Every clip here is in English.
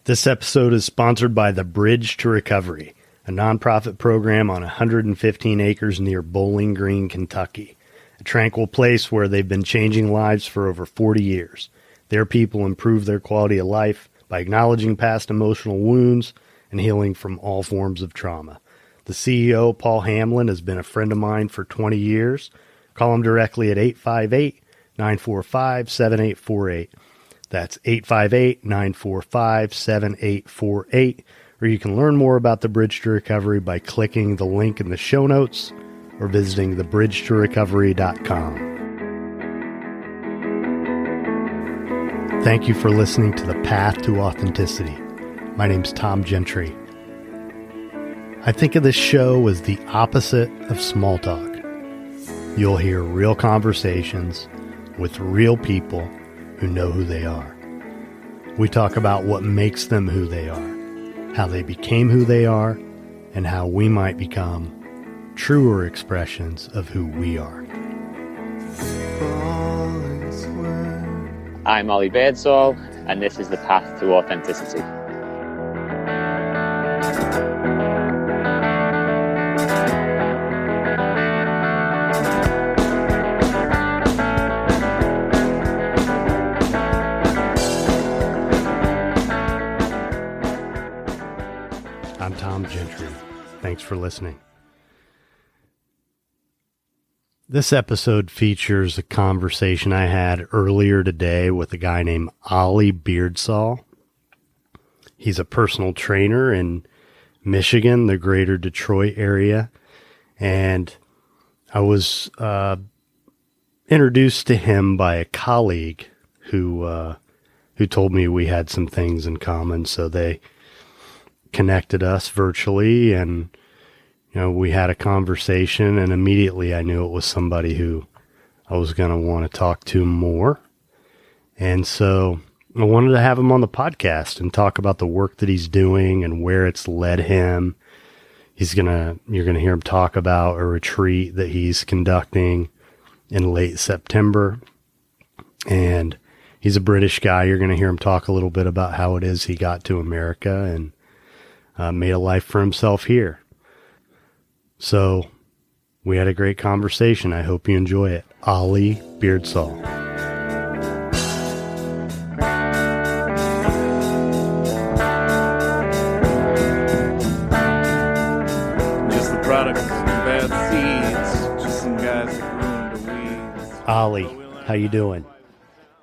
This episode is sponsored by the Bridge to Recovery, a nonprofit program on 115 acres near Bowling Green, Kentucky, a tranquil place where they've been changing lives for over 40 years. Their people improve their quality of life by acknowledging past emotional wounds and healing from all forms of trauma. The CEO, Paul Hamlin, has been a friend of mine for 20 years. Call him directly at 858-945-7848. That's 858-945-7848, or you can learn more about the Bridge to Recovery by clicking the link in the show notes or visiting thebridgetorecovery.com. Thank you for listening to The Path to Authenticity. My name's Tom Gentry. I think of this show as the opposite of small talk. You'll hear real conversations with real people who know who they are. We talk about what makes them who they are, how they became who they are, and how we might become truer expressions of who we are. I'm Ollie Beardsall, and this is The Path to Authenticity. I'm Tom Gentry. Thanks for listening. This episode features a conversation I had earlier today with a guy named Ollie Beardsall. He's a personal trainer in Michigan, the greater Detroit area, and I was introduced to him by a colleague who told me we had some things in common, so they connected us virtually, and we had a conversation, and immediately I knew it was somebody who I was going to want to talk to more. And so I wanted to have him on the podcast and talk about the work that he's doing and where it's led him. You're going to hear him talk about a retreat that he's conducting in late September. And he's a British guy. You're going to hear him talk a little bit about how it is he got to America and made a life for himself here. So we had a great conversation. I hope you enjoy it. Ollie Beardsall. Just the product of some bad seeds. Just some guys that grew into weeds. Ollie, how you doing?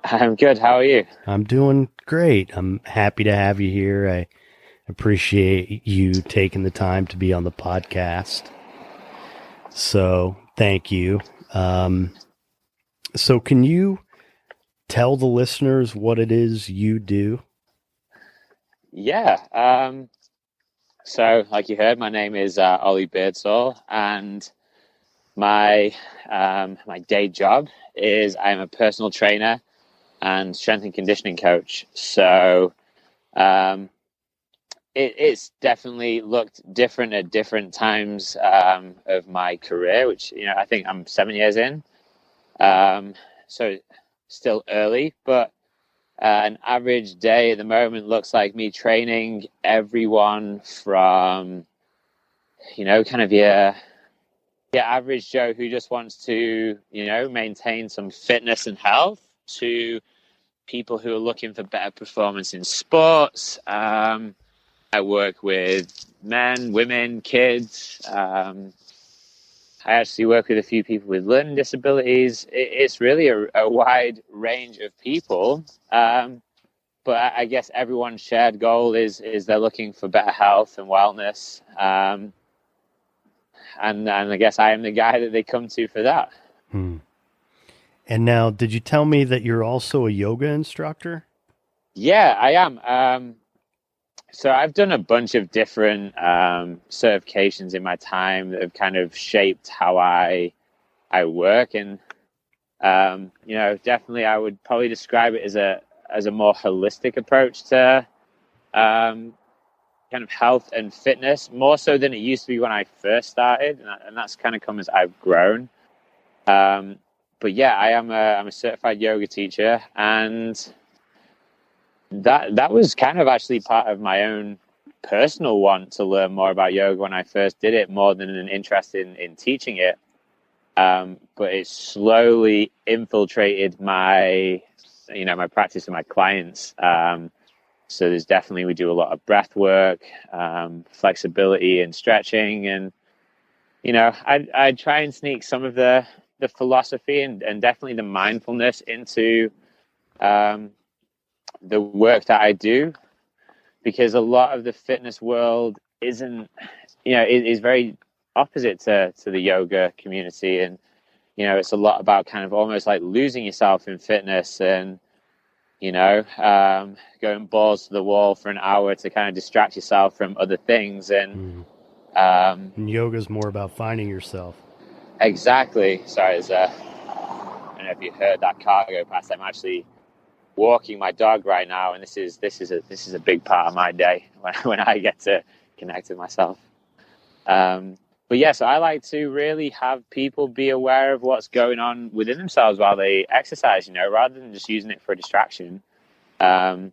I'm good. How are you? I'm doing great. I'm happy to have you here. I appreciate you taking the time to be on the podcast. So thank you. So can you tell the listeners what it is you do? Yeah. So like you heard, my name is Ollie Beardsall, and my day job is I'm a personal trainer and strength and conditioning coach. So it's definitely looked different at different times of my career, which, I think I'm 7 years in. So still early, but an average day at the moment looks like me training everyone from, kind of your average Joe who just wants to, maintain some fitness and health, to people who are looking for better performance in sports. I work with men, women, kids. I actually work with a few people with learning disabilities. It's really a wide range of people. But I guess everyone's shared goal is they're looking for better health and wellness. And I guess I am the guy that they come to for that. And now, did you tell me that you're also a yoga instructor? Yeah, I am. So I've done a bunch of different certifications in my time that have kind of shaped how I work, and definitely I would probably describe it as a more holistic approach to kind of health and fitness, more so than it used to be when I first started, and that's kind of come as I've grown. But yeah, I'm a certified yoga teacher, and that was kind of actually part of my own personal want to learn more about yoga when I first did it, more than an interest in teaching it. But it slowly infiltrated my practice and my clients. So there's definitely, we do a lot of breath work, flexibility and stretching. And, I try and sneak some of the philosophy and definitely the mindfulness into the work that I do, because a lot of the fitness world isn't, is very opposite to the yoga community. And, it's a lot about kind of almost like losing yourself in fitness and, going balls to the wall for an hour to kind of distract yourself from other things. And yoga's more about finding yourself. Exactly. Sorry, I don't know if you heard that car go past. I'm actually walking my dog right now, and this is a big part of my day when I get to connect with myself. But yeah, so I like to really have people be aware of what's going on within themselves while they exercise, rather than just using it for a distraction. I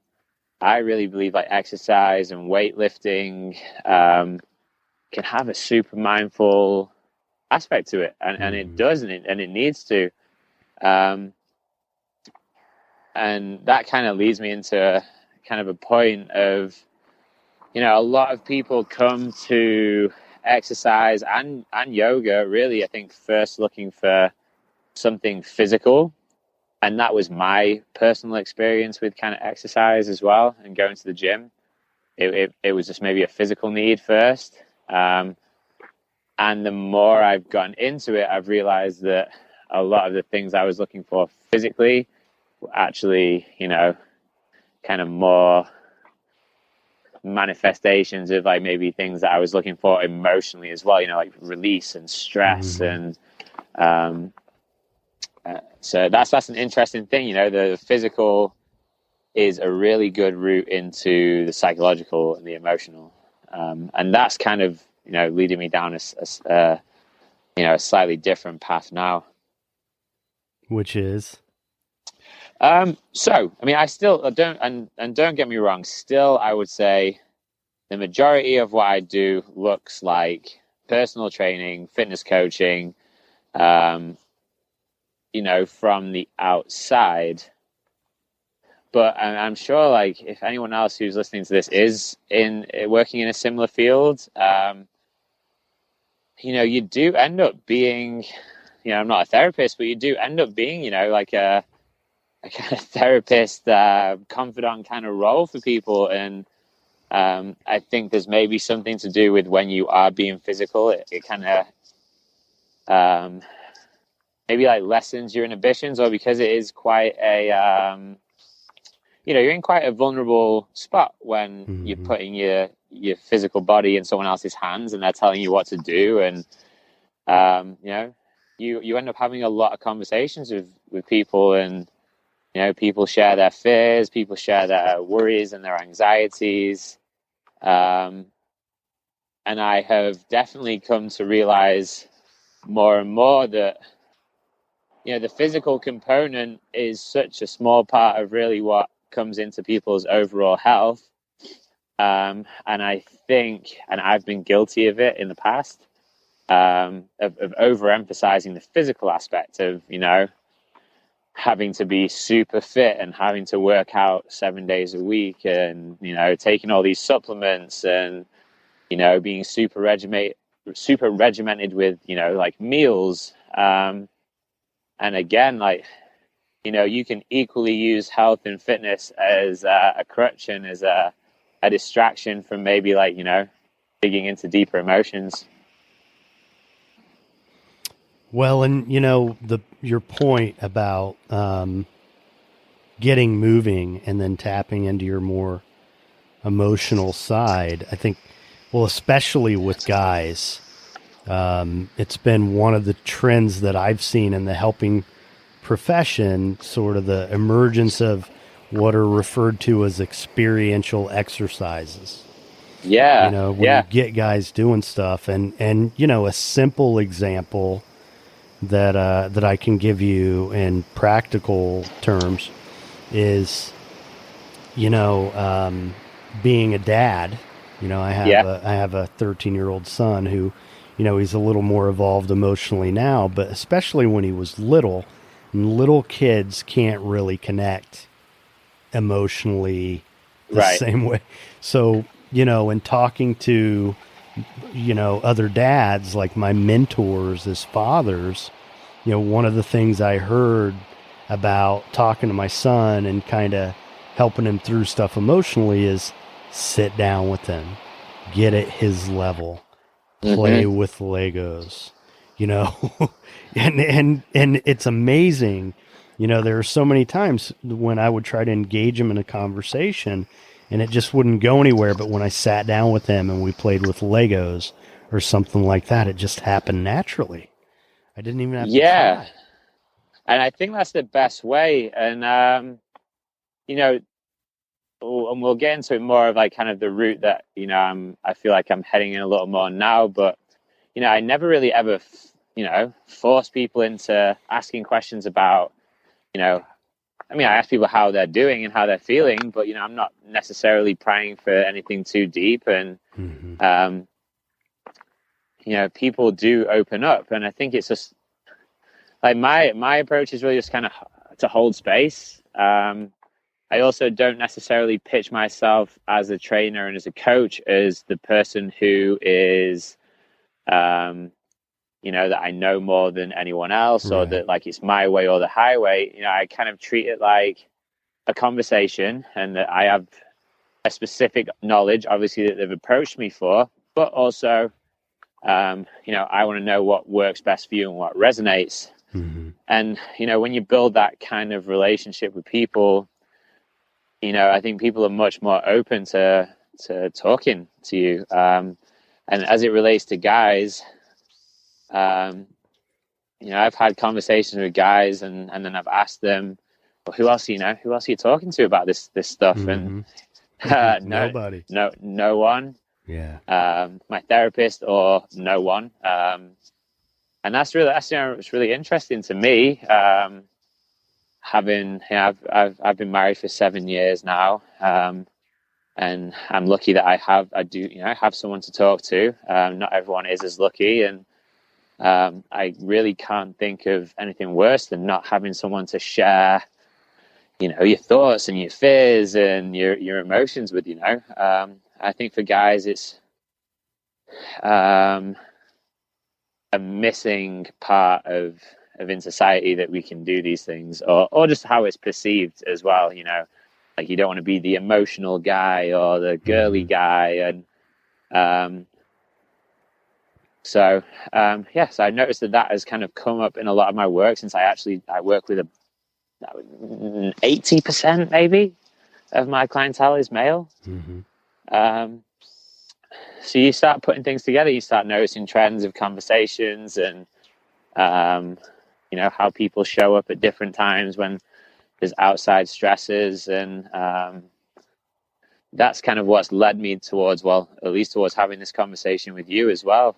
really believe like exercise and weightlifting can have a super mindful aspect to it, and it does, and it needs to. And that kind of leads me into kind of a point of, a lot of people come to exercise and yoga really, I think, first looking for something physical. And that was my personal experience with kind of exercise as well, and going to the gym. It was just maybe a physical need first. And the more I've gotten into it, I've realized that a lot of the things I was looking for physically were actually, kind of more manifestations of like maybe things that I was looking for emotionally as well, like release and stress. And so that's an interesting thing. The physical is a really good route into the psychological and the emotional, and that's kind of leading me down a slightly different path now, which is so I mean, I still don't, and don't get me wrong, still I would say the majority of what I do looks like personal training, fitness coaching, from the outside. But I'm sure, like, if anyone else who's listening to this is working in a similar field, you do end up being, I'm not a therapist, but you do end up being, like a kind of therapist, confidant kind of role for people. And I think there's maybe something to do with when you are being physical, it kind of maybe like lessens your inhibitions, or because it is quite a, you're in quite a vulnerable spot when you're putting your physical body in someone else's hands and they're telling you what to do. And, you end up having a lot of conversations with people, and, people share their fears, people share their worries and their anxieties. And I have definitely come to realize more and more that, the physical component is such a small part of really what comes into people's overall health. And I think, and I've been guilty of it in the past, of overemphasizing the physical aspect of, having to be super fit and having to work out 7 days a week, and, taking all these supplements, and, being super regimented with, like meals. And again, like, you can equally use health and fitness as a crutch and as a distraction from maybe, like, digging into deeper emotions. Well, and your point about getting moving and then tapping into your more emotional side, I think, well, especially with guys, it's been one of the trends that I've seen in the helping profession, sort of the emergence of what are referred to as experiential exercises. Yeah. You get guys doing stuff, and a simple example that I can give you in practical terms is, being a dad, Yeah. I have a 13-year-old son who, he's a little more evolved emotionally now, but especially when he was little, and little kids can't really connect emotionally the Right. same way. So, in talking to, other dads, like my mentors as fathers, one of the things I heard about talking to my son and kind of helping him through stuff emotionally is sit down with him, get at his level, play Mm-hmm. with Legos, and it's amazing. There are so many times when I would try to engage him in a conversation and it just wouldn't go anywhere. But when I sat down with him and we played with Legos or something like that, it just happened naturally. I didn't even have to Yeah. try. And I think that's the best way. And, you know, and we'll get into it more of like kind of the route that, I feel like I'm heading in a little more now, but, I never really ever, force people into asking questions about, I ask people how they're doing and how they're feeling, but, I'm not necessarily praying for anything too deep. And, Mm-hmm. People do open up. And I think it's just like my approach is really just kind of to hold space. I also don't necessarily pitch myself as a trainer and as a coach as the person who is, that I know more than anyone else, or Right. that like it's my way or the highway. I kind of treat it like a conversation, and that I have a specific knowledge, obviously, that they've approached me for, but also, I want to know what works best for you and what resonates. Mm-hmm. And, when you build that kind of relationship with people, I think people are much more open to talking to you. And as it relates to guys, I've had conversations with guys, and then I've asked them, well, who else who else are you talking to about this stuff? And Mm-hmm. no, Nobody. no one. Yeah. My therapist or no one. And it's really interesting to me. I've been married for 7 years now. And I'm lucky that I have someone to talk to. Not everyone is as lucky, and I really can't think of anything worse than not having someone to share, your thoughts and your fears and your emotions with. I think for guys, it's a missing part of in society that we can do these things, or just how it's perceived as well. Like you don't want to be the emotional guy or the girly Mm-hmm. guy, and so I noticed that has kind of come up in a lot of my work, since I work with 80% maybe of my clientele is male. Mm-hmm. So you start putting things together, you start noticing trends of conversations, and how people show up at different times when there's outside stresses, and that's kind of what's led me towards, well, at least towards having this conversation with you as well.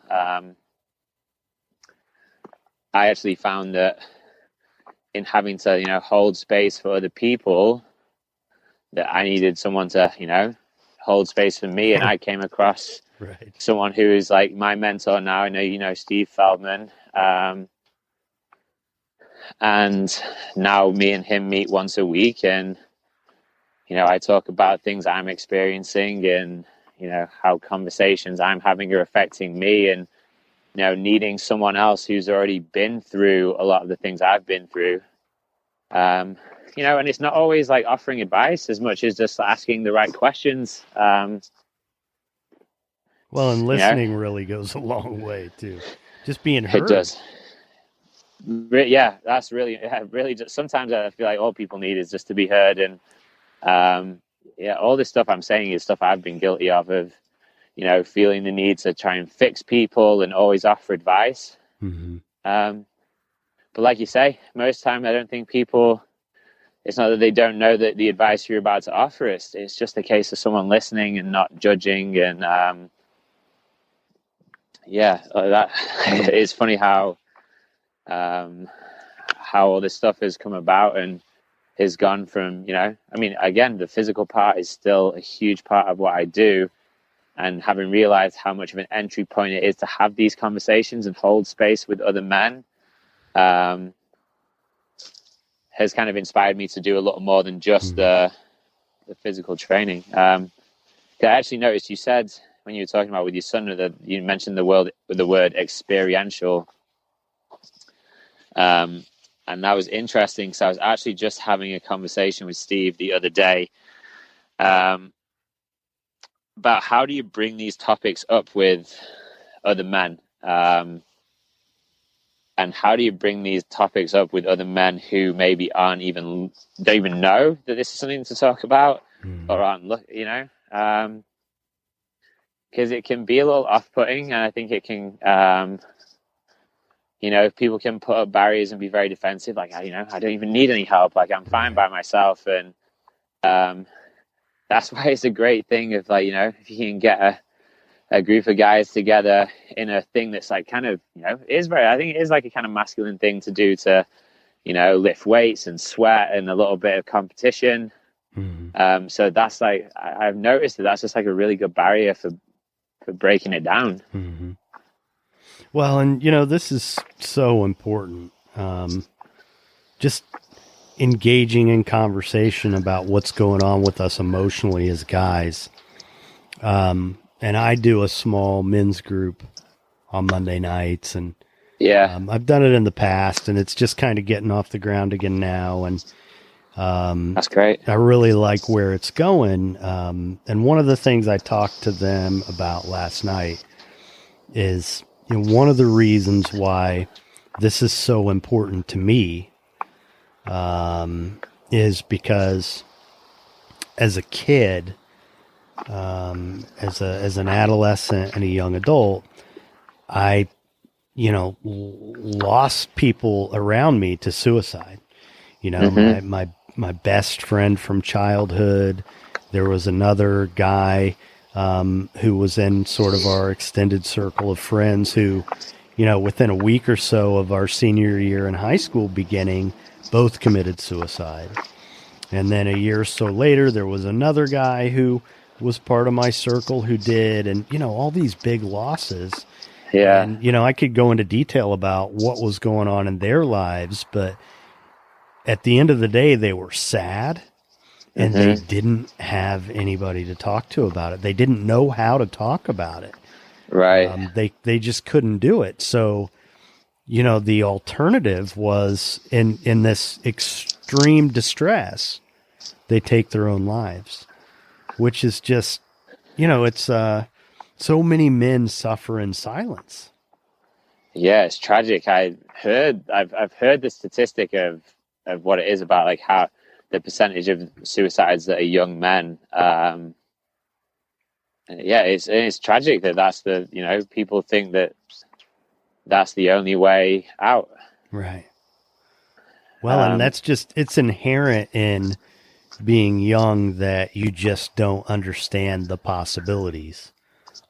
I actually found that in having to, hold space for other people, that I needed someone to, hold space for me. And I came across Right. someone who is like my mentor now. I know you know Steve Feldman. And now me and him meet once a week, and I talk about things I'm experiencing, and how conversations I'm having are affecting me, and needing someone else who's already been through a lot of the things I've been through. And it's not always like offering advice as much as just asking the right questions. Well, and listening really goes a long way too. Just being It heard. does. Yeah, that's really just, sometimes I feel like all people need is just to be heard. And all this stuff I'm saying is stuff I've been guilty of, feeling the need to try and fix people and always offer advice. Mm-hmm. But like you say, most time I don't think people, it's not that they don't know that the advice you're about to offer is, it's just a case of someone listening and not judging. And that it's funny how all this stuff has come about and has gone from, I mean, again, the physical part is still a huge part of what I do. And having realized how much of an entry point it is to have these conversations and hold space with other men, has kind of inspired me to do a lot more than just the physical training. I actually noticed you said when you were talking about with your son that you mentioned the word experiential. And that was interesting because I was actually just having a conversation with Steve the other day about how do you bring these topics up with other men, and how do you bring these topics up with other men who maybe don't even know that this is something to talk about, or aren't because it can be a little off-putting, and I think it can people can put up barriers and be very defensive, like, I don't even need any help, like I'm fine by myself. And that's why it's a great thing of, like, if you can get a group of guys together in a thing that's like kind of, I think it is like a kind of masculine thing to do, to, lift weights and sweat and a little bit of competition. So that's like, I've noticed that's just like a really good barrier for breaking it down. Well, and this is so important. Just engaging in conversation about what's going on with us emotionally as guys. And I do a small men's group on Monday nights, and I've done it in the past, and it's just kind of getting off the ground again now. And that's great. I really like where it's going. And one of the things I talked to them about last night is, one of the reasons why this is so important to me is because as a kid, as an adolescent and a young adult, I, lost people around me to suicide. My best friend from childhood, there was another guy who was in sort of our extended circle of friends who, within a week or so of our senior year in high school beginning, both committed suicide. And then a year or so later, there was another guy who was part of my circle who did, and, all these big losses. Yeah. And, I could go into detail about what was going on in their lives, but at the end of the day, they were sad. And they didn't have anybody to talk to about it. They didn't know how to talk about it. Right. They just couldn't do it. So, the alternative was in this extreme distress, they take their own lives, which is just, it's so many men suffer in silence. Yeah, it's tragic. I've heard the statistic of what it is about, like how the percentage of suicides that are young men. It's tragic that's the, people think that that's the only way out. Right. Well, and that's just, it's inherent in being young that you just don't understand the possibilities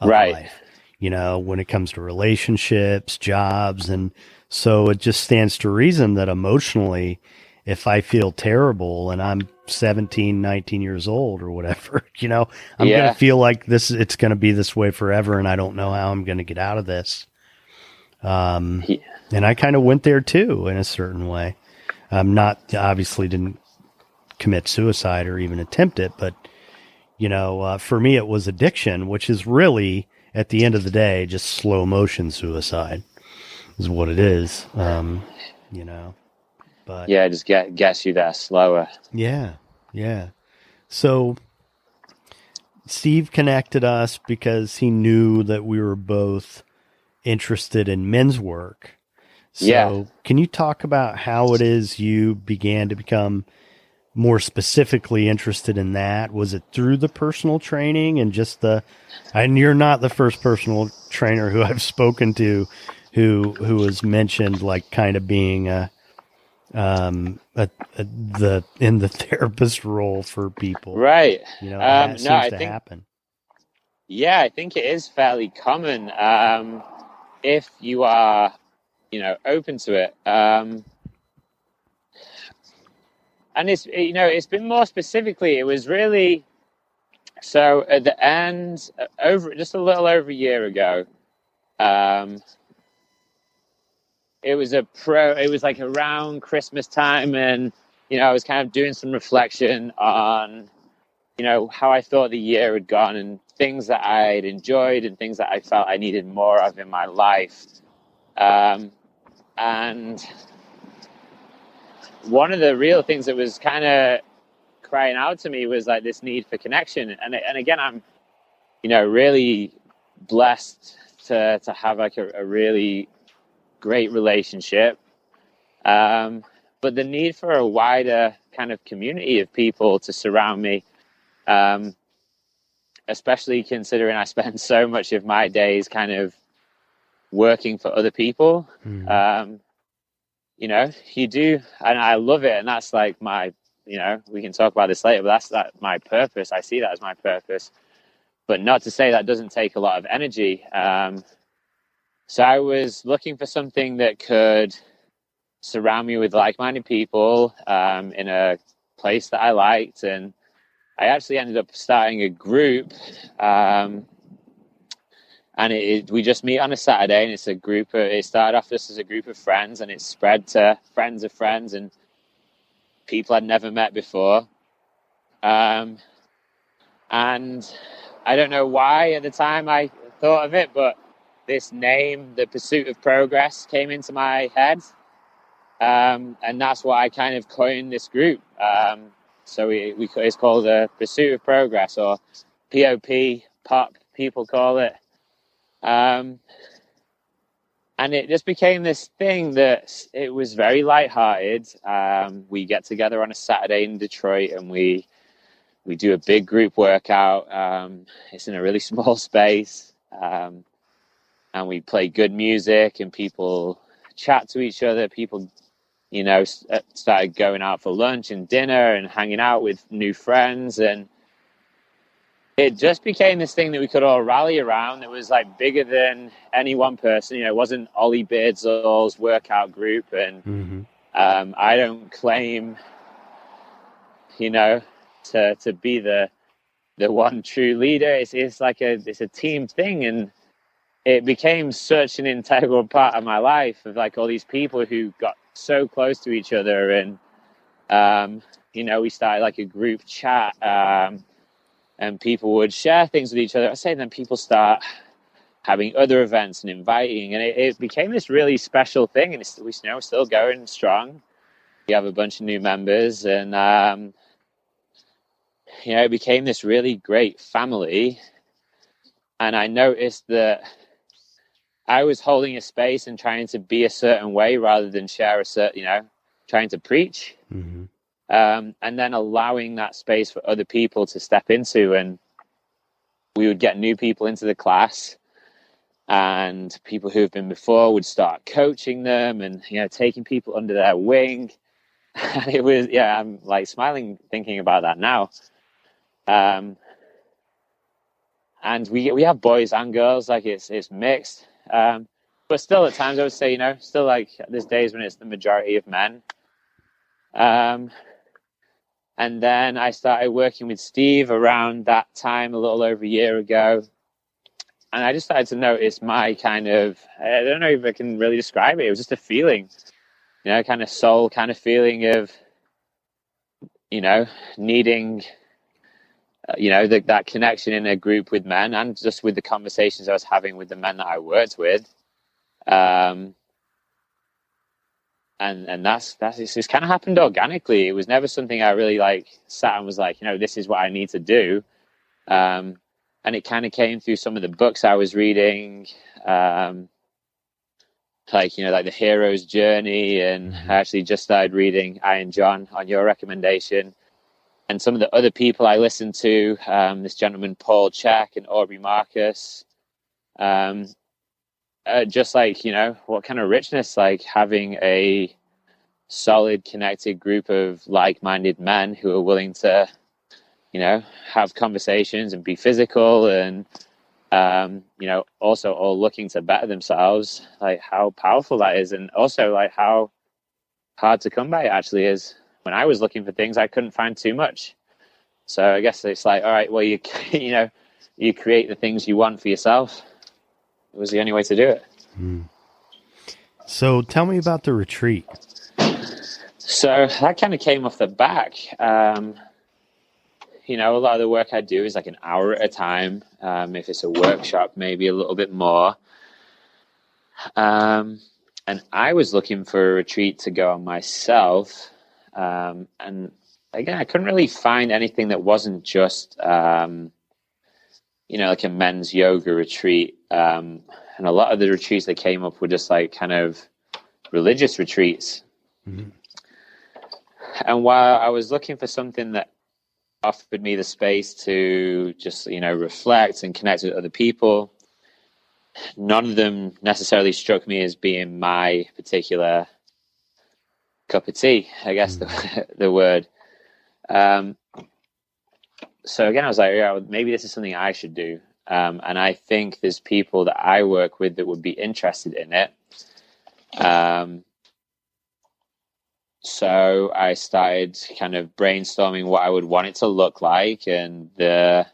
of life, when it comes to relationships, jobs. And so it just stands to reason that emotionally, if I feel terrible and I'm 17, 19 years old or whatever, I'm going to feel like it's going to be this way forever. And I don't know how I'm going to get out of this. And I kind of went there too, in a certain way. Obviously didn't commit suicide or even attempt it, but for me, it was addiction, which is really at the end of the day, just slow motion suicide is what it is. But just gets you there slower. Yeah. So Steve connected us because he knew that we were both interested in men's work. So can you talk about how it is you began to become more specifically interested in that? Was it through the personal training and and you're not the first personal trainer who I've spoken to who has mentioned like kind of being in the therapist role for people, right? That seems to happen. Yeah, I think it is fairly common if you are, open to it. I and it's been more specifically, it was really, so at the end, over just a little over a year ago, it was like around Christmas time, and I was kind of doing some reflection on how I thought the year had gone, and things that I'd enjoyed and things that I felt I needed more of in my life. And one of the real things that was kind of crying out to me was like this need for connection. And again, I'm, really blessed to have like a really great relationship. But the need for a wider kind of community of people to surround me, especially considering I spend so much of my days kind of working for other people. You do, and I love it. And that's like my, we can talk about this later, but that's my purpose. I see that as my purpose, but not to say that doesn't take a lot of energy. So I was looking for something that could surround me with like-minded people in a place that I liked. And I actually ended up starting a group, and we just meet on a Saturday, and it's a group. It started off just as a group of friends, and it spread to friends of friends and people I'd never met before. And I don't know why at the time I thought of it, but this name, The Pursuit of Progress, came into my head. And that's why I kind of coined this group. So it's called The Pursuit of Progress, or POP, people call it. And it just became this thing that it was very lighthearted. We get together on a Saturday in Detroit, and we do a big group workout. It's in a really small space, and we play good music, and people chat to each other. People, started going out for lunch and dinner and hanging out with new friends, and it just became this thing that we could all rally around. It was like bigger than any one person. It wasn't Ollie Beardsall's workout group, and I don't claim, to be the one true leader. It's like it's a team thing, and it became such an integral part of my life, of like all these people who got so close to each other, and we started like a group chat. And people would share things with each other. I say then people start having other events and inviting, and it became this really special thing. And we're still going strong. We have a bunch of new members, and it became this really great family. And I noticed that I was holding a space and trying to be a certain way rather than share a certain, trying to preach. And then allowing that space for other people to step into. And we would get new people into the class, and people who have been before would start coaching them and, taking people under their wing. And it was, I'm like smiling thinking about that now. And we have boys and girls, like it's mixed. But still at times I would say, still like there's days when it's the majority of men. And then I started working with Steve around that time, a little over a year ago. And I just started to notice my kind of, I don't know if I can really describe it. It was just a feeling, kind of soul kind of feeling of, needing, that connection in a group with men, and just with the conversations I was having with the men that I worked with. And that's it's kind of happened organically. It was never something I really sat and was like, this is what I need to do. And it kind of came through some of the books I was reading, like The Hero's Journey. And I actually just started reading Iron John on your recommendation. And some of the other people I listened to, this gentleman, Paul Chek and Aubrey Marcus, just what kind of richness, having a solid connected group of like-minded men who are willing to have conversations and be physical, and also all looking to better themselves, how powerful that is, and also how hard to come by it actually is. when I was looking for things, I couldn't find too much. So I guess it's like, all right, well, you create the things you want for yourself. It was the only way to do it. So tell me about the retreat. So that kind of came off the back. A lot of the work I do is like an hour at a time. If it's a workshop, maybe a little bit more. And I was looking for a retreat to go on myself. And again, I couldn't really find anything that wasn't just, like a men's yoga retreat. And a lot of the retreats that came up were just like kind of religious retreats. Mm-hmm. And while I was looking for something that offered me the space to just, reflect and connect with other people, none of them necessarily struck me as being my particular cup of tea, I guess the word. So again, I was like, maybe this is something I should do. And I think there's people that I work with that would be interested in it. So I started kind of brainstorming what I would want it to look like and the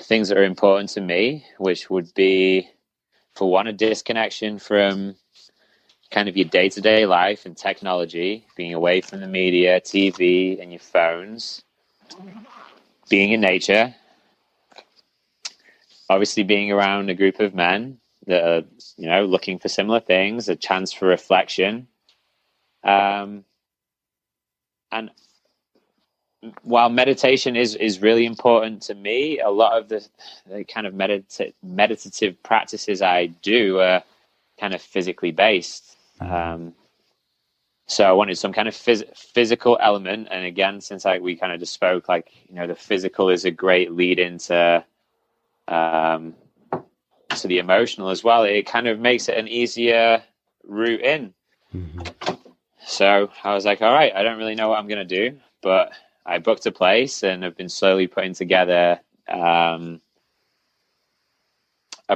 things that are important to me, which would be, for one, a disconnection from kind of your day-to-day life and technology, being away from the media, TV, and your phones, being in nature, obviously being around a group of men that are, looking for similar things, a chance for reflection. And while meditation is really important to me, a lot of the kind of meditative practices I do are kind of physically based. So I wanted some kind of physical element. And again, since we kind of just spoke, the physical is a great lead into to the emotional as well. It kind of makes it an easier route in. Mm-hmm. So I was like, all right, I don't really know what I'm going to do, but I booked a place and have been slowly putting together a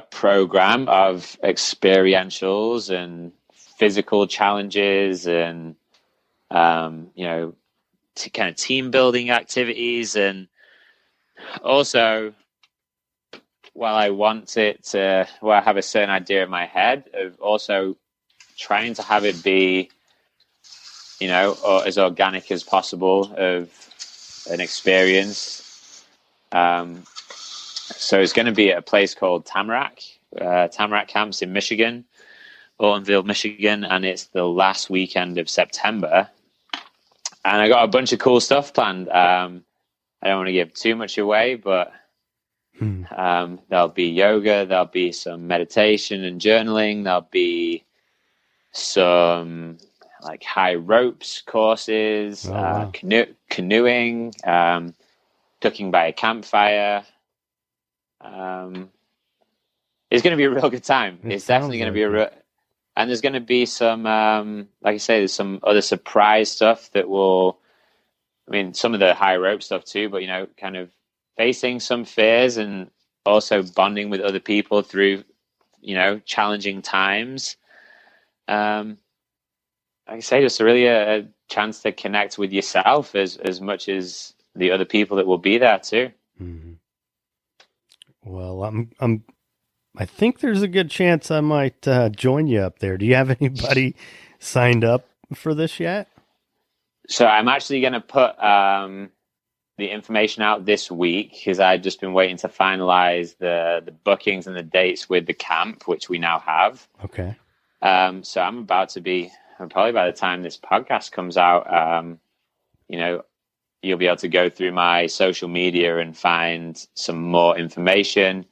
program of experientials and physical challenges and, kind of team building activities. And also, while I have a certain idea in my head of also trying to have it be, or as organic as possible of an experience. So it's going to be at a place called Tamarack Camps in Michigan, Ortonville, Michigan, and it's the last weekend of September. And I got a bunch of cool stuff planned. I don't want to give too much away, but there'll be yoga, there'll be some meditation and journaling, there'll be some high ropes courses, wow. Canoeing, cooking by a campfire. It's going to be a real good time. It's definitely going to be and there's going to be some, like I say, there's some other surprise stuff that some of the high rope stuff too, but, kind of facing some fears and also bonding with other people through, challenging times. Like I say, just really a chance to connect with yourself as much as the other people that will be there too. Mm-hmm. Well, I think there's a good chance I might join you up there. Do you have anybody signed up for this yet? So I'm actually going to put the information out this week because I've just been waiting to finalize the bookings and the dates with the camp, which we now have. Okay. So I'm about to be, probably by the time this podcast comes out, you'll be able to go through my social media and find some more information.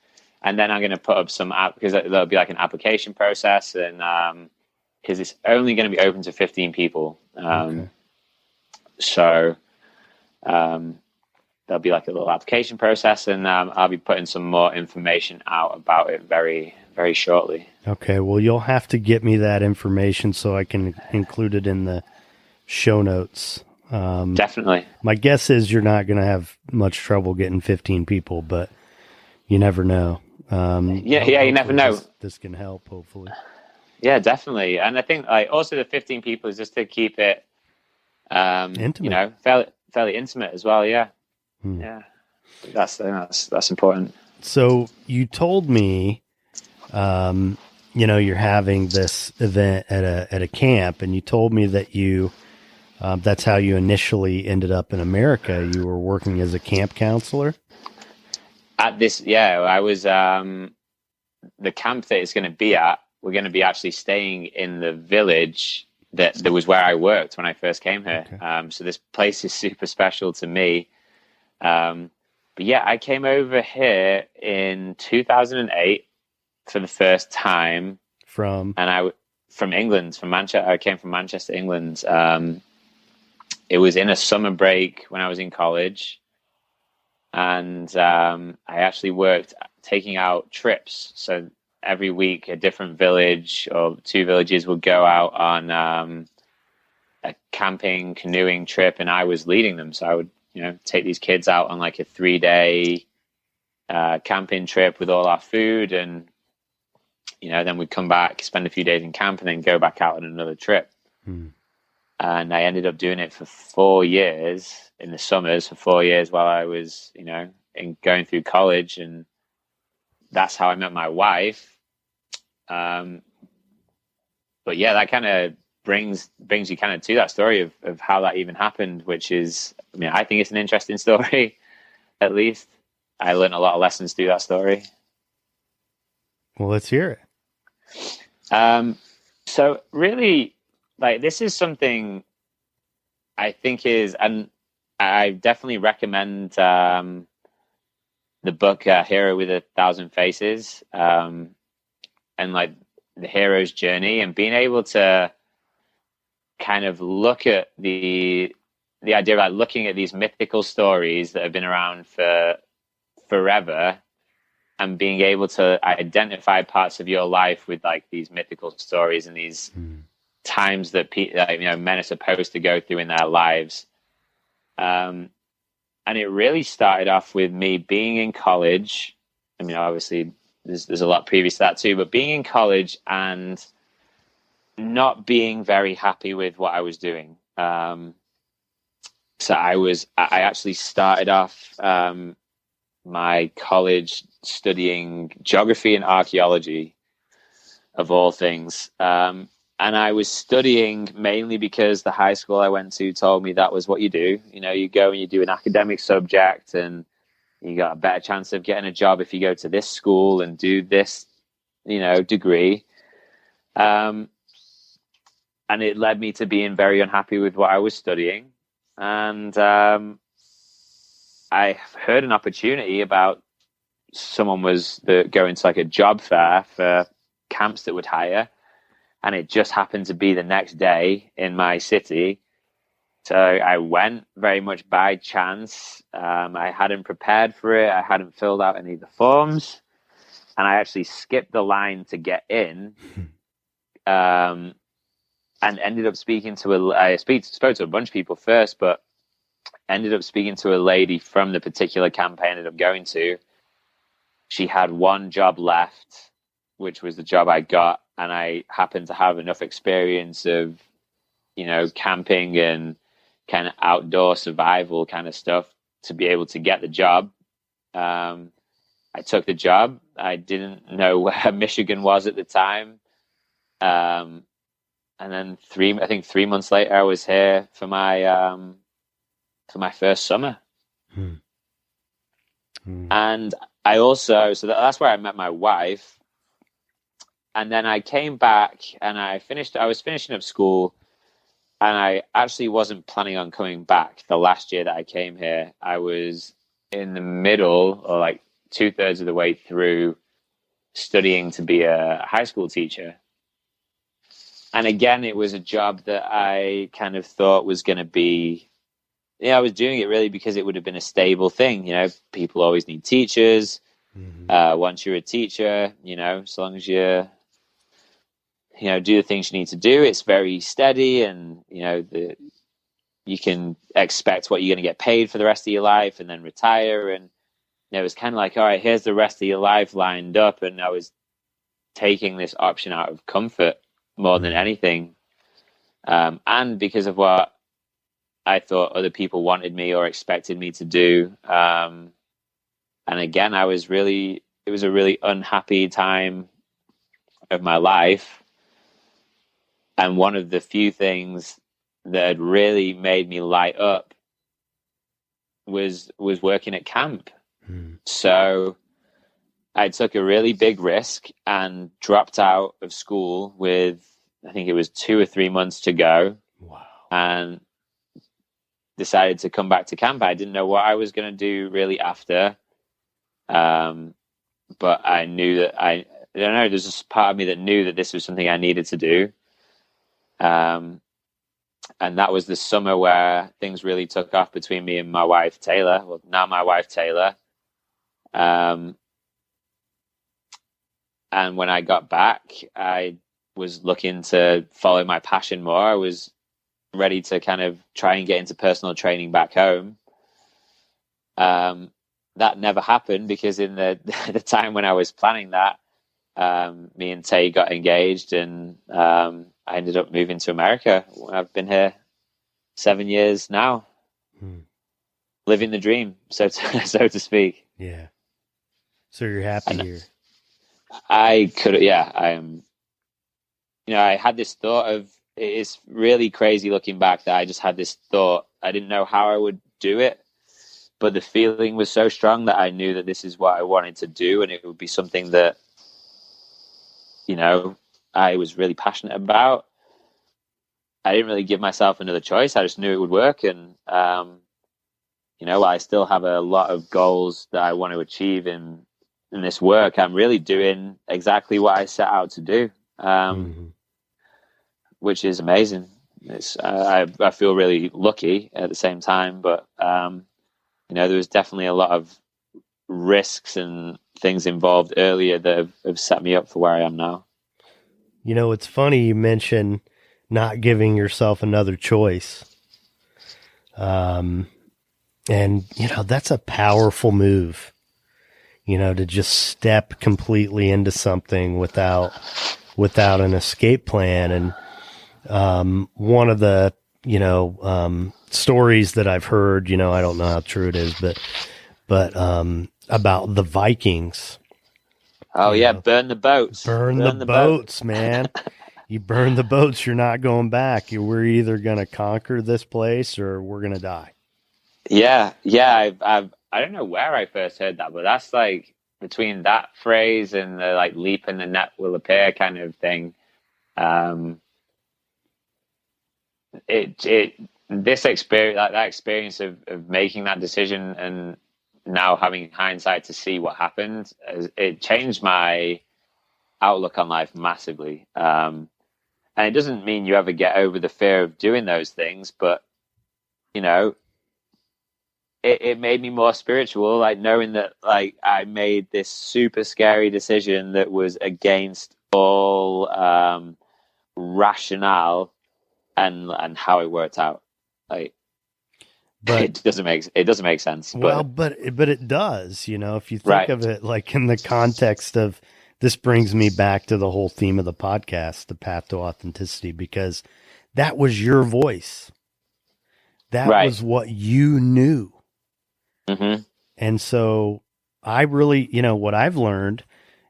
And then I'm going to put up some because there'll be an application process, and because it's only going to be open to 15 people. Okay. So there'll be a little application process, and I'll be putting some more information out about it very, very shortly. Okay. Well, you'll have to get me that information so I can include it in the show notes. Definitely. My guess is you're not going to have much trouble getting 15 people, but you never know. You never know. This can help, hopefully. Yeah, definitely. And I think also the 15 people is just to keep it Intimate. You know, fairly intimate as well. Yeah. Hmm. Yeah. That's important. So you told me, you know, you're having this event at a camp, and you told me that that's how you initially ended up in America. You were working as a camp counselor. At this, yeah, I was the camp that it's going to be at. We're going to be actually staying in the village that was where I worked when I first came here. Okay. So this place is super special to me. But yeah, I came over here in 2008 for the first time. From England, from Manchester. I came from Manchester, England. It was in a summer break when I was in college, and I actually worked taking out trips. So every week, a different village or two villages would go out on a camping, canoeing trip, and I was leading them. So I would, you know, take these kids out on like a 3-day camping trip with all our food, and you know, then we'd come back, spend a few days in camp, and then go back out on another trip. And I ended up doing it for 4 years in the summers, for 4 years while I was, you know, going through college, and that's how I met my wife. But yeah, that kind of brings you kind of to that story of how that even happened, which is, I mean, I think it's an interesting story. At least I learned a lot of lessons through that story. Well, let's hear it. So really, like, this is something I think is, and I definitely recommend the book Hero with 1,000 Faces, and like the hero's journey, and being able to kind of look at the idea of like looking at these mythical stories that have been around for forever, and being able to identify parts of your life with like these mythical stories and these times that you know, men are supposed to go through in their lives. And it really started off with me being in college. I mean, obviously there's a lot previous to that too, but being in college and not being very happy with what I was doing. So I actually started off my college studying geography and archaeology, of all things. And I was studying mainly because the high school I went to told me that was what you do. You know, you go and you do an academic subject, and you got a better chance of getting a job if you go to this school and do this, you know, degree. And it led me to being very unhappy with what I was studying. And I heard an opportunity about someone was going to like a job fair for camps that would hire. And it just happened to be the next day in my city. So I went very much by chance. I hadn't prepared for it. I hadn't filled out any of the forms. And I actually skipped the line to get in. And ended up speaking to I spoke to a bunch of people first, but ended up speaking to a lady from the particular camp I ended up going to. She had one job left, which was the job I got. And I happened to have enough experience of, you know, camping and kind of outdoor survival kind of stuff to be able to get the job. I took the job. I didn't know where Michigan was at the time. And then 3 months later, I was here for my first summer. And I also, so that's where I met my wife. And then I came back and I was finishing up school, and I actually wasn't planning on coming back the last year that I came here. I was in the middle, or like 2/3 of the way through, studying to be a high school teacher. And again, it was a job that I kind of thought was going to be, I was doing it really because it would have been a stable thing. You know, people always need teachers. Once you're a teacher, you know, as long as you do the things you need to do, it's very steady, and, you know, you can expect what you're going to get paid for the rest of your life and then retire. And it was kind of like, all right, here's the rest of your life lined up. And I was taking this option out of comfort more than anything. And because of what I thought other people wanted me or expected me to do. And again, it was a really unhappy time of my life. And one of the few things that had really made me light up was working at camp. So I took a really big risk and dropped out of school with, I think it was 2 or 3 months to go. Wow. And decided to come back to camp. I didn't know what I was going to do really after. But I knew that I don't know, there's just part of me that knew that this was something I needed to do. And that was the summer where things really took off between me and my wife, Taylor. Well, now my wife, Taylor. And when I got back, I was looking to follow my passion more. I was ready to kind of try and get into personal training back home. That never happened because in the time when I was planning that, me and Tay got engaged, and I ended up moving to America. I've been here 7 years now, living the dream, so to speak. Yeah. So you're happy here? I could, yeah. I had this thought of, it's really crazy looking back that I just had this thought. I didn't know how I would do it, but the feeling was so strong that I knew that this is what I wanted to do, and it would be something that, I was really passionate about. I didn't really give myself another choice. I just knew it would work. And, I still have a lot of goals that I want to achieve in this work. I'm really doing exactly what I set out to do, which is amazing. I feel really lucky at the same time, but, there was definitely a lot of risks and things involved earlier that have set me up for where I am now. It's funny you mention not giving yourself another choice. And, that's a powerful move, to just step completely into something without an escape plan. And, one of the, stories that I've heard, I don't know how true it is, but about the Vikings. Oh yeah. Burn the boats. Burn the boats, man. You burn the boats, you're not going back. We're either going to conquer this place or we're going to die. Yeah. Yeah. I don't know where I first heard that, but that's like between that phrase and the like leap and the net will appear kind of thing. This experience, like that experience of making that decision and now having hindsight to see what happened, it changed my outlook on life massively. And it doesn't mean you ever get over the fear of doing those things, but it made me more spiritual, like knowing that like I made this super scary decision that was against all rationale and how it worked out. Like, but it doesn't make sense. Well, but it does, if you think of it like in the context of, this brings me back to the whole theme of the podcast, the path to authenticity, because that was your voice. That was what you knew. Mm-hmm. And so I really, what I've learned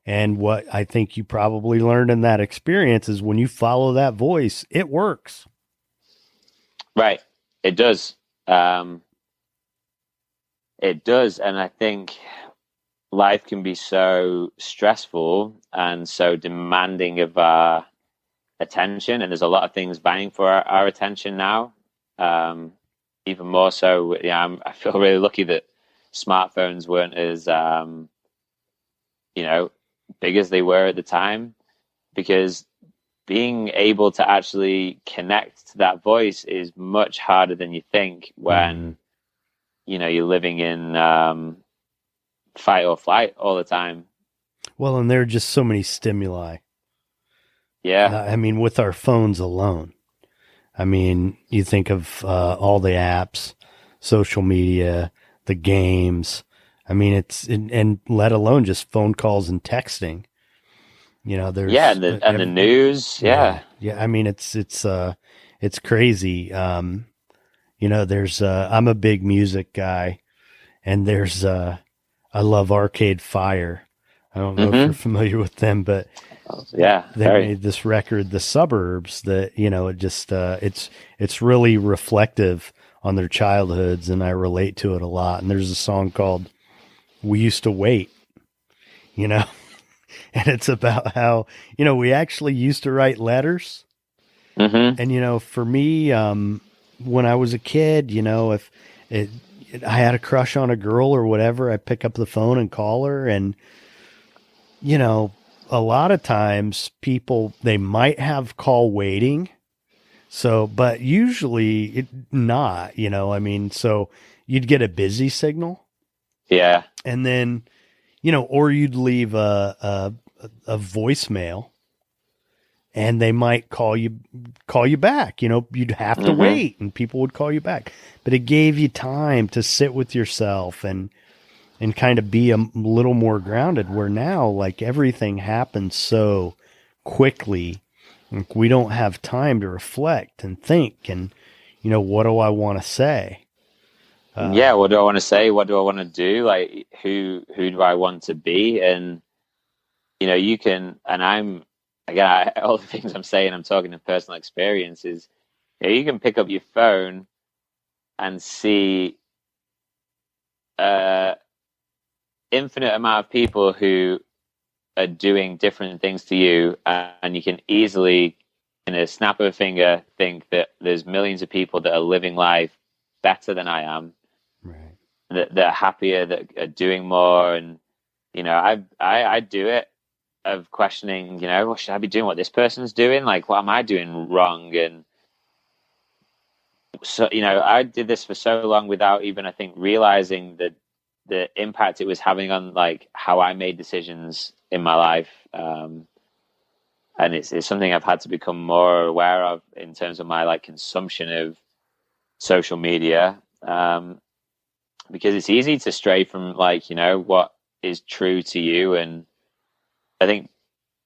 and what I think you probably learned in that experience is when you follow that voice, it works. Right. It does. It does. And I think life can be so stressful and so demanding of our attention. And there's a lot of things vying for our attention now. Even more so, I feel really lucky that smartphones weren't as, big as they were at the time, because being able to actually connect to that voice is much harder than you think when, you're living in fight or flight all the time. Well, and there are just so many stimuli. Yeah. With our phones alone. You think of all the apps, social media, the games. And let alone just phone calls and texting. There's the news. Yeah. Yeah. It's crazy. there's, I'm a big music guy, and there's, I love Arcade Fire. I don't know if you're familiar with them, but yeah, they made this record, The Suburbs, that, it just, it's really reflective on their childhoods, and I relate to it a lot. And there's a song called We Used to Wait, and it's about how, we actually used to write letters. And, for me, when I was a kid, if I had a crush on a girl or whatever, I'd pick up the phone and call her. And, a lot of times people, they might have call waiting. So, but usually not, so you'd get a busy signal. Yeah. And then, or you'd leave a voicemail, and they might call you back. You'd have to wait, and people would call you back. But it gave you time to sit with yourself and kind of be a little more grounded, where now, like, everything happens so quickly. Like, we don't have time to reflect and think and, what do I want to say? What do I want to say? What do I want to do? Like, who do I want to be? And, you can, and I'm, again, all the things I'm saying, I'm talking to personal experiences. You can pick up your phone and see infinite amount of people who are doing different things to you, and you can easily, in a snap of a finger, think that there's millions of people that are living life better than I am, right? That are happier, that are doing more. And I do it, of questioning, well, should I be doing what this person's doing? Like, what am I doing wrong? And so, I did this for so long without even, I think, realizing that the impact it was having on, like, how I made decisions in my life. And it's something I've had to become more aware of in terms of my, like, consumption of social media. Because it's easy to stray from, like, what is true to you. And I think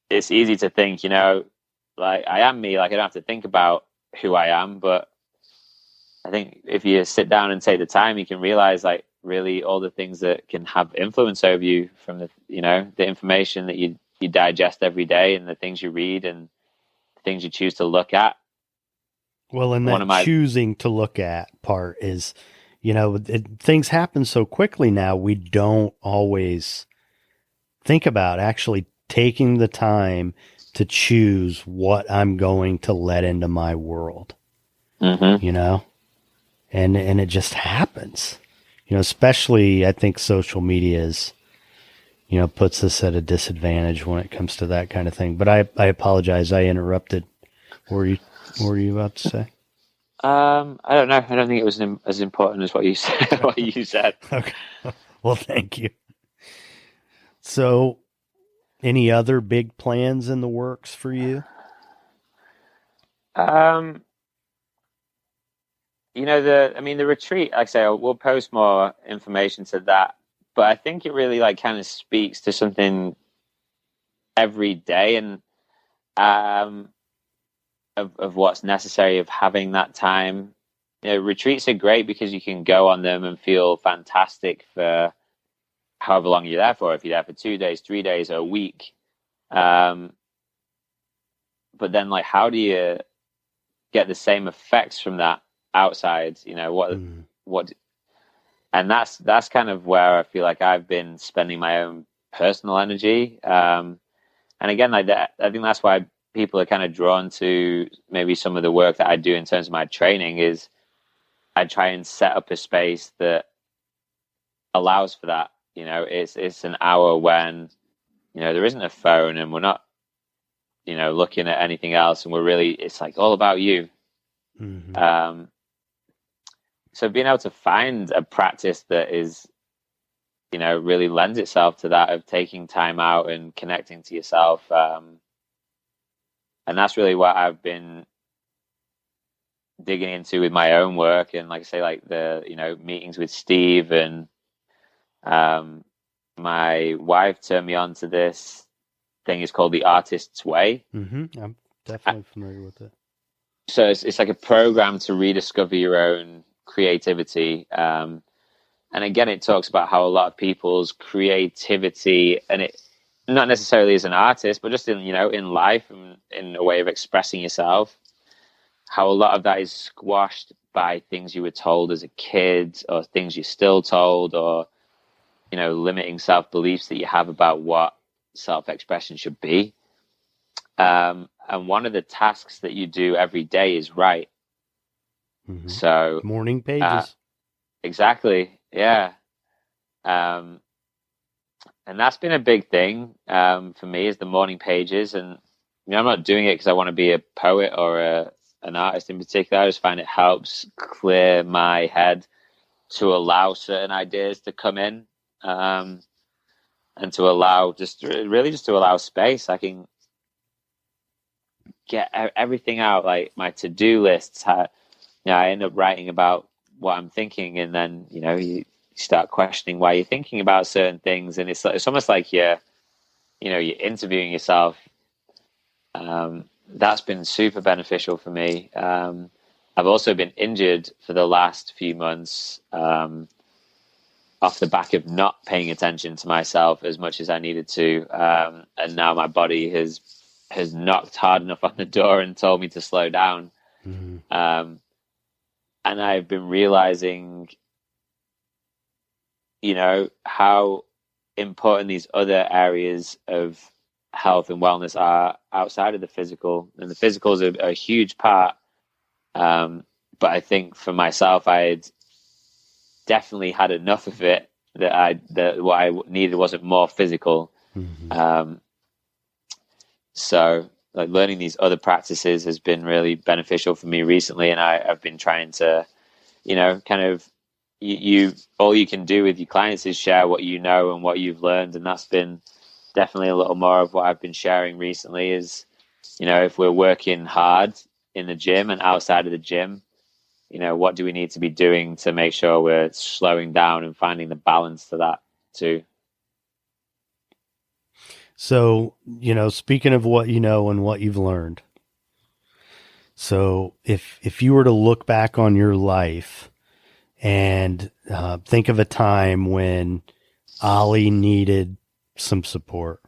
it's easy to think, like, I am me, like, I don't have to think about who I am. But I think if you sit down and take the time, you can realize, like, really all the things that can have influence over you from the, the information that you digest every day, and the things you read, and the things you choose to look at. Well, and that choosing to look at part is, things happen so quickly now, we don't always think about actually taking the time to choose what I'm going to let into my world, and it just happens. Especially, I think social media is, puts us at a disadvantage when it comes to that kind of thing. But I apologize. I interrupted. What were you about to say? I don't know. I don't think it was as important as what you said. Okay. Well, thank you. So, any other big plans in the works for you? The retreat, like I say, we'll post more information to that, but I think it really, like, kind of speaks to something every day, and of what's necessary, of having that time. Retreats are great because you can go on them and feel fantastic for however long you're there for. If you're there for 2 days, 3 days, or a week. But then, like, how do you get the same effects from that outside? What, and that's kind of where I feel like I've been spending my own personal energy. And again, like that, I think that's why people are kind of drawn to maybe some of the work that I do in terms of my training, is I try and set up a space that allows for that. It's an hour when, there isn't a phone, and we're not, looking at anything else, and it's like all about you. So being able to find a practice that is, really lends itself to that, of taking time out and connecting to yourself. And that's really what I've been digging into with my own work. And like I say, like the, meetings with Steve, and my wife turned me on to this thing. It's called the Artist's Way. I'm definitely familiar with it. So it's like a program to rediscover your own creativity. And again, it talks about how a lot of people's creativity, and it not necessarily as an artist, but just in, in life and in a way of expressing yourself, how a lot of that is squashed by things you were told as a kid, or things you're still told, or, limiting self-beliefs that you have about what self-expression should be. And one of the tasks that you do every day is write. Mm-hmm. So morning pages. Exactly. Yeah. And that's been a big thing for me, is the morning pages. And I'm not doing it because I want to be a poet or an artist in particular. I just find it helps clear my head to allow certain ideas to come in, and to allow just to allow space. I can get everything out, like my to-do lists. I end up writing about what I'm thinking, and then you start questioning why you're thinking about certain things, and it's almost like you're interviewing yourself. That's been super beneficial for me. I've also been injured for the last few months, off the back of not paying attention to myself as much as I needed to, and now my body has knocked hard enough on the door and told me to slow down. Mm-hmm. And I've been realizing, how important these other areas of health and wellness are outside of the physical. And the physical is a huge part. But I think for myself, I had definitely had enough of it, that what I needed wasn't more physical. Mm-hmm. So like learning these other practices has been really beneficial for me recently. And I've been trying to, kind of, all you can do with your clients is share what you know and what you've learned. And that's been definitely a little more of what I've been sharing recently is, if we're working hard in the gym and outside of the gym, what do we need to be doing to make sure we're slowing down and finding the balance to that too? So, speaking of what you know and what you've learned. So if you were to look back on your life and think of a time when Ollie needed some support,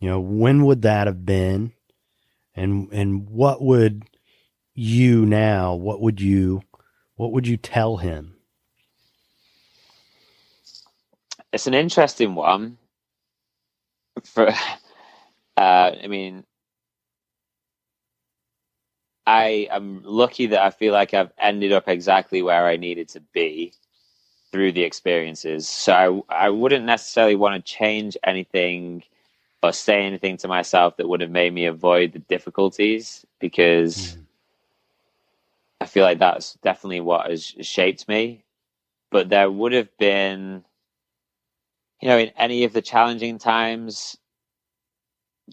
when would that have been? And what would you tell him? It's an interesting one. I am lucky that I feel like I've ended up exactly where I needed to be through the experiences. So I wouldn't necessarily want to change anything or say anything to myself that would have made me avoid the difficulties, because I feel like that's definitely what has shaped me. But there would have been, in any of the challenging times,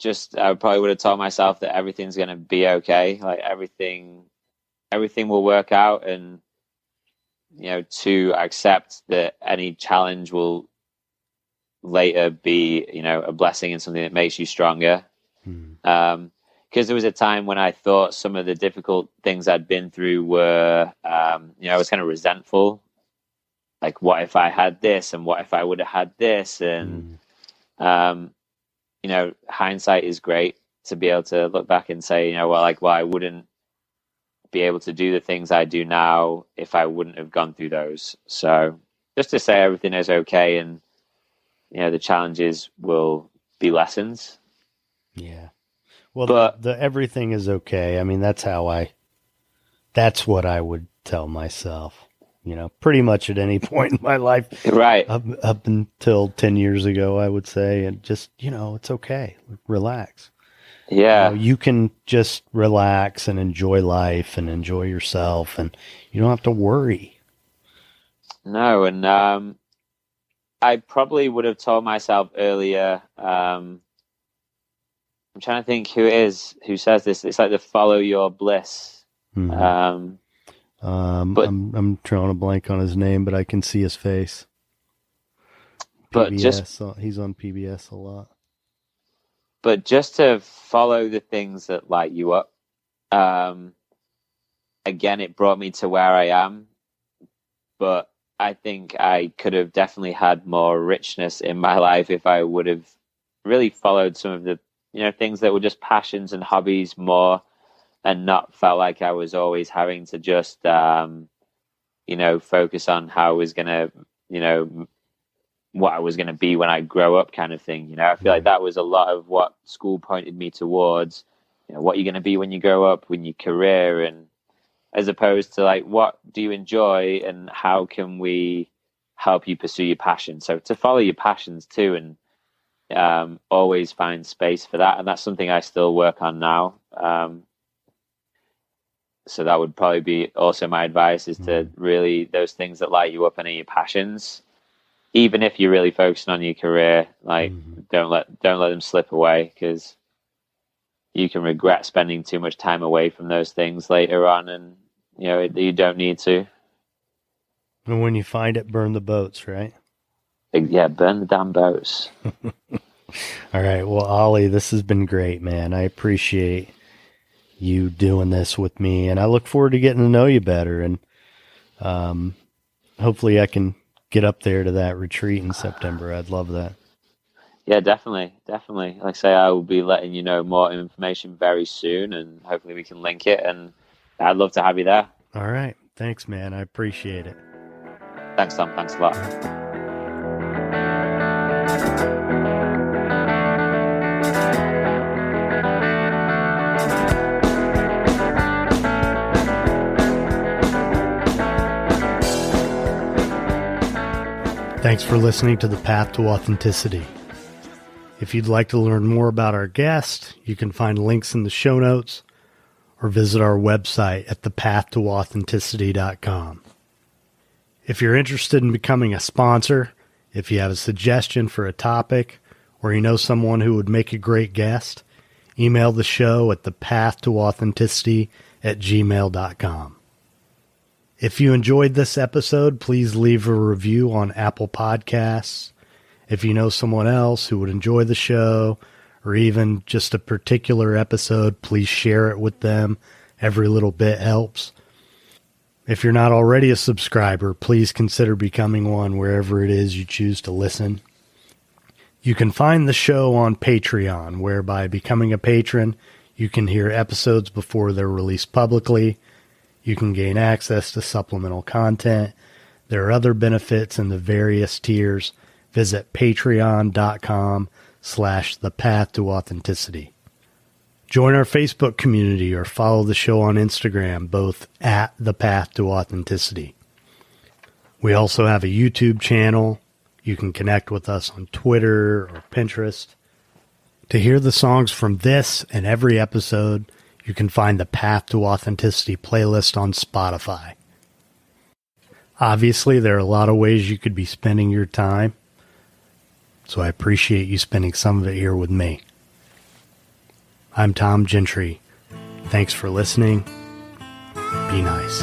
I probably would have told myself that everything's going to be okay. Like everything will work out, and, to accept that any challenge will later be, a blessing and something that makes you stronger. Because there was a time when I thought some of the difficult things I'd been through were, I was kind of resentful. Like, what if I had this, and what if I would have had this? And, hindsight is great to be able to look back and say, I wouldn't be able to do the things I do now if I wouldn't have gone through those. So just to say everything is okay, and, the challenges will be lessons. Yeah. Well, but the everything is okay. I mean, that's what I would tell myself, pretty much at any point in my life. Right. Up until 10 years ago, I would say, and just, it's okay. Relax. Yeah. You can just relax and enjoy life and enjoy yourself, and you don't have to worry. No. And, I probably would have told myself earlier, I'm trying to think who says this. It's like the follow your bliss. Mm-hmm. I'm drawing a blank on his name, but I can see his face. PBS, he's on PBS a lot. But just to follow the things that light you up. Again, it brought me to where I am. but I think I could have definitely had more richness in my life if I would have really followed some of the, things that were just passions and hobbies more, and not felt like I was always having to just, focus on how I was going to, what I was going to be when I grow up kind of thing. I feel like that was a lot of what school pointed me towards, what you're going to be when you grow up, when your career, and as opposed to like, what do you enjoy and how can we help you pursue your passion? So to follow your passions too, and always find space for that. And that's something I still work on now. So that would probably be also my advice, is to really, those things that light you up and are your passions, even if you're really focusing on your career, like don't let them slip away, because you can regret spending too much time away from those things later on, and you don't need to. And when you find it, burn the boats, right? Yeah, burn the damn boats. All right. Well, Ollie, this has been great, man. I appreciate you doing this with me, and I look forward to getting to know you better. And hopefully I can get up there to that retreat in September. I'd love that. Yeah, definitely. Like I say, I will be letting you know more information very soon, and hopefully we can link it, and I'd love to have you there. All right. Thanks, man. I appreciate it. Thanks, Tom. Thanks a lot. Thanks for listening to The Path to Authenticity. If you'd like to learn more about our guest, you can find links in the show notes or visit our website at thepathtooauthenticity.com. If you're interested in becoming a sponsor, if you have a suggestion for a topic, or you know someone who would make a great guest, email the show at thepathtooauthenticity@gmail.com. If you enjoyed this episode, please leave a review on Apple Podcasts. If you know someone else who would enjoy the show, or even just a particular episode, please share it with them. Every little bit helps. If you're not already a subscriber, please consider becoming one wherever it is you choose to listen. You can find the show on Patreon, where by becoming a patron, you can hear episodes before they're released publicly. You can gain access to supplemental content. There are other benefits in the various tiers. Visit patreon.com/thepathtooauthenticity. Join our Facebook community or follow the show on Instagram, both at The Path to Authenticity. We also have a YouTube channel. You can connect with us on Twitter or Pinterest. To hear the songs from this and every episode, you can find the Path to Authenticity playlist on Spotify. Obviously, there are a lot of ways you could be spending your time, so I appreciate you spending some of it here with me. I'm Tom Gentry. Thanks for listening. Be nice.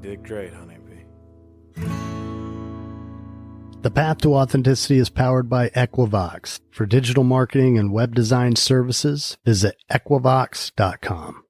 did great, honeybee. The Path to Authenticity is powered by Equivox. For digital marketing and web design services, visit equivox.com.